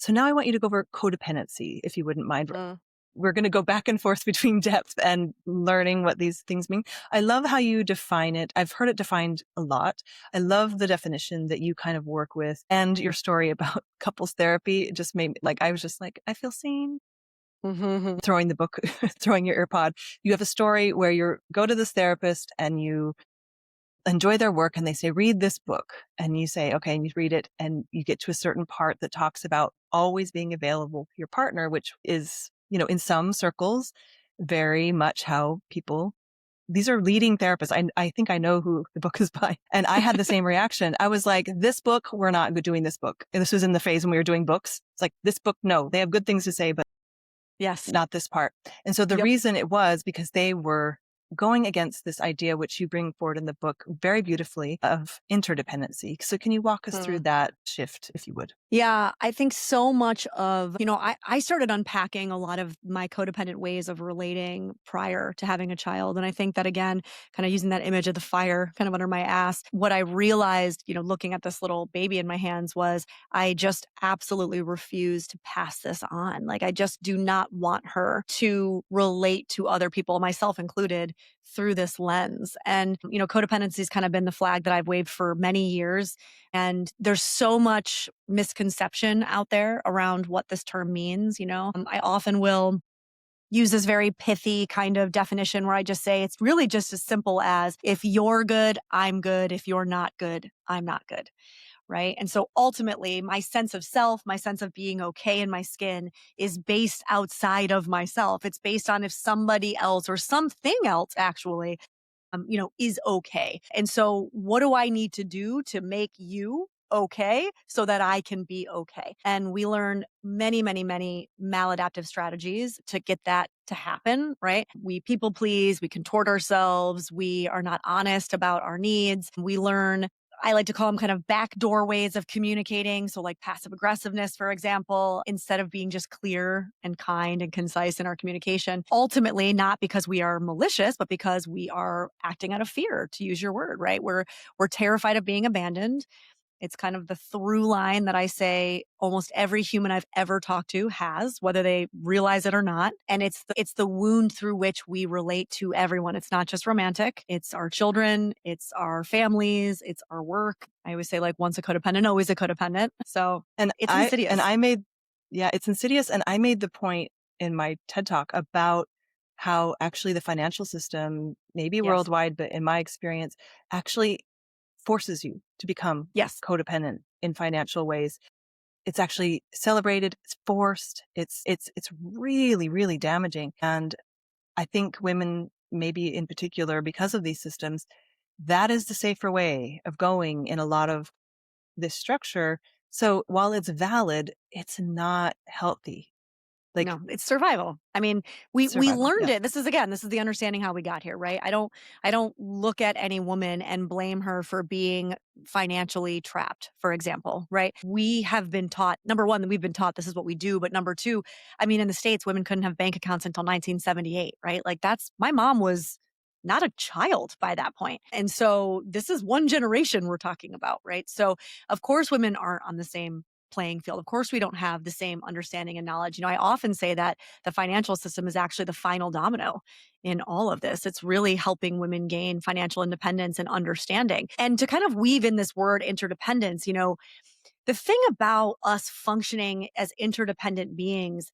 So now I want you to go over codependency, if you wouldn't mind. Mm. We're going to go back and forth between depth and learning what these things mean. I love how you define it. I've heard it defined a lot. I love the definition that you kind of work with, and your story about couples therapy. It just made me I was just like, I feel seen. Mhm. Throwing the book, throwing your earpod. You have a story where you go to this therapist and you enjoy their work and they say, read this book. And you say, okay, and you read it and you get to a certain part that talks about always being available for your partner, which is, in some circles, very much how people, these are leading therapists. I think I know who the book is by. And I had the same reaction. I was like, this book, we're not doing this book. And this was in the phase when we were doing books. It's like, this book, no, they have good things to say, but Yes. not this part. And so the Yep. reason it was because they were going against this idea, which you bring forward in the book very beautifully, of interdependency. So can you walk us through that shift, if you would? Yeah, I think so much of, I started unpacking a lot of my codependent ways of relating prior to having a child. And I think that, again, kind of using that image of the fire kind of under my ass, what I realized, looking at this little baby in my hands was I just absolutely refuse to pass this on. Like, I just do not want her to relate to other people, myself included, through this lens. And, codependency has kind of been the flag that I've waved for many years. And there's so much misconception out there around what this term means. I often will use this very pithy kind of definition where I just say it's really just as simple as if you're good, I'm good. If you're not good, I'm not good. Right. And so ultimately, my sense of self, my sense of being okay in my skin is based outside of myself. It's based on if somebody else or something else actually is okay. And so what do I need to do to make you okay so that I can be okay? And we learn many, many, many maladaptive strategies to get that to happen, right? We people please, we contort ourselves, we are not honest about our needs. We learn I like to call them kind of backdoor ways of communicating. So like passive aggressiveness, for example, instead of being just clear and kind and concise in our communication, ultimately not because we are malicious, but because we are acting out of fear, to use your word, right? We're terrified of being abandoned. It's kind of the through line that I say almost every human I've ever talked to has, whether they realize it or not. And it's the wound through which we relate to everyone. It's not just romantic. It's our children. It's our families. It's our work. I always say like once a codependent, always a codependent. So And it's insidious. it's insidious. And I made the point in my TED talk about how actually the financial system, maybe Yes. worldwide, but in my experience, actually forces you to become Yes. codependent in financial ways. It's actually celebrated, it's forced, it's really, really damaging. And I think women, maybe in particular, because of these systems, that is the safer way of going in a lot of this structure. So while it's valid, it's not healthy. Like No, it's survival. I mean, we survival. learned Yeah. it. This is the understanding how we got here, right? I don't look at any woman and blame her for being financially trapped, for example, right? We have been taught, number one, that we've been taught this is what we do, but number two, I mean, in the States, women couldn't have bank accounts until 1978, right? Like my mom was not a child by that point. And so this is one generation we're talking about, right? So of course women aren't on the same playing field. Of course, we don't have the same understanding and knowledge. I often say that the financial system is actually the final domino in all of this. It's really helping women gain financial independence and understanding. And to kind of weave in this word interdependence, the thing about us functioning as interdependent beings,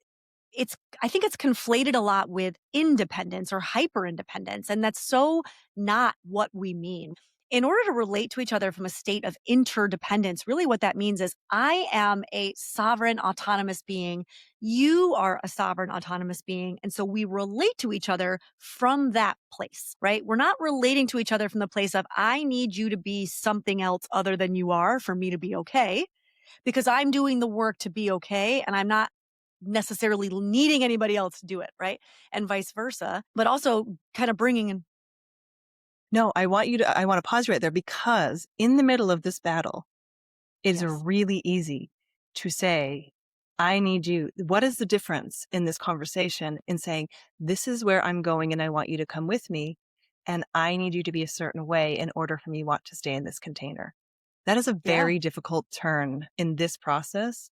I think it's conflated a lot with independence or hyper independence. And that's so not what we mean. In order to relate to each other from a state of interdependence, really what that means is I am a sovereign, autonomous being. You are a sovereign, autonomous being. And so we relate to each other from that place, right? We're not relating to each other from the place of, I need you to be something else other than you are for me to be okay, because I'm doing the work to be okay. And I'm not necessarily needing anybody else to do it, right? And vice versa, but also kind of bringing in. No, I want to pause right there, because in the middle of this battle, it is Yes. really easy to say, I need you. What is the difference in this conversation in saying, this is where I'm going and I want you to come with me, and I need you to be a certain way in order for me want to stay in this container? That is a Yeah. very difficult turn in this process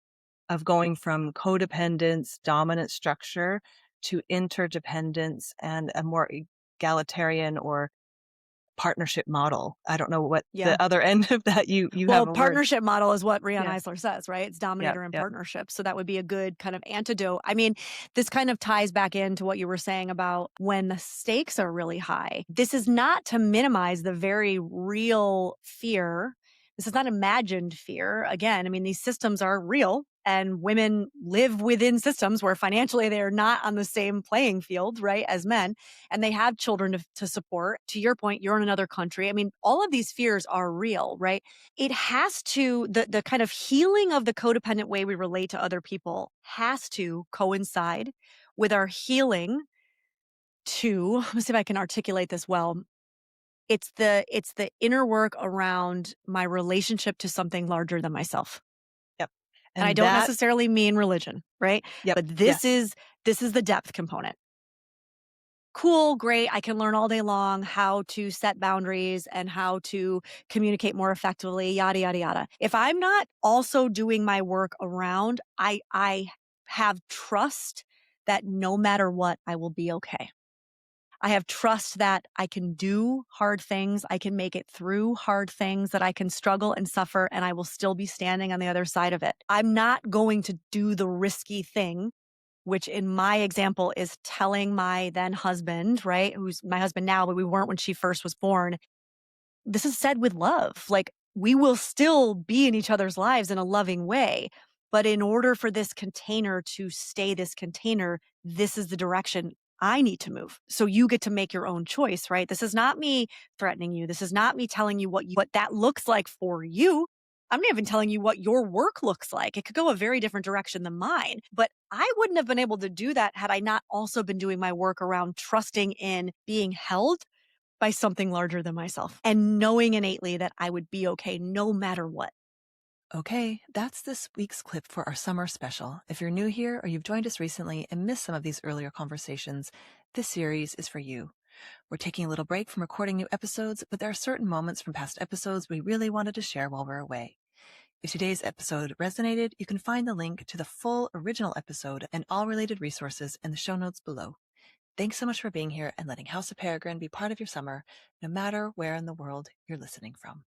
of going from codependence, dominant structure to interdependence and a more egalitarian or partnership model. I don't know what Yeah. the other end of that you have Well, a word. partnership model is what Rihanna Yeah. Eisler says, right? It's Yep. dominator and Yep. partnership. So that would be a good kind of antidote. I mean, this kind of ties back into what you were saying about when the stakes are really high. This is not to minimize the very real fear. This is not imagined fear. Again, I mean, these systems are real and women live within systems where financially they are not on the same playing field, right, as men, and they have children to support. To your point, you're in another country. I mean, all of these fears are real, right? It has to the kind of healing of the codependent way we relate to other people has to coincide with our healing to let me see if I can articulate this well. It's the inner work around my relationship to something larger than myself. Yep. And I And don't that necessarily mean religion, right? yep. But this Yes. is the depth component. Cool, great. I can learn all day long how to set boundaries and how to communicate more effectively, yada yada yada. If I'm not also doing my work around, I have trust that no matter what, I will be okay. I have trust that I can do hard things, I can make it through hard things, that I can struggle and suffer and I will still be standing on the other side of it. I'm not going to do the risky thing, which in my example is telling my then husband, right, who's my husband now, but we weren't when she first was born. This is said with love. Like, we will still be in each other's lives in a loving way. But in order for this container to stay this container, this is the direction I need to move. So you get to make your own choice, right? This is not me threatening you. This is not me telling you what that looks like for you. I'm not even telling you what your work looks like. It could go a very different direction than mine. But I wouldn't have been able to do that had I not also been doing my work around trusting in being held by something larger than myself and knowing innately that I would be okay no matter what. Okay, that's this week's clip for our summer special. If you're new here or you've joined us recently and missed some of these earlier conversations, this series is for you. We're taking a little break from recording new episodes, but there are certain moments from past episodes we really wanted to share while we're away. If today's episode resonated, you can find the link to the full original episode and all related resources in the show notes below. Thanks so much for being here and letting House of Peregrine be part of your summer, no matter where in the world you're listening from.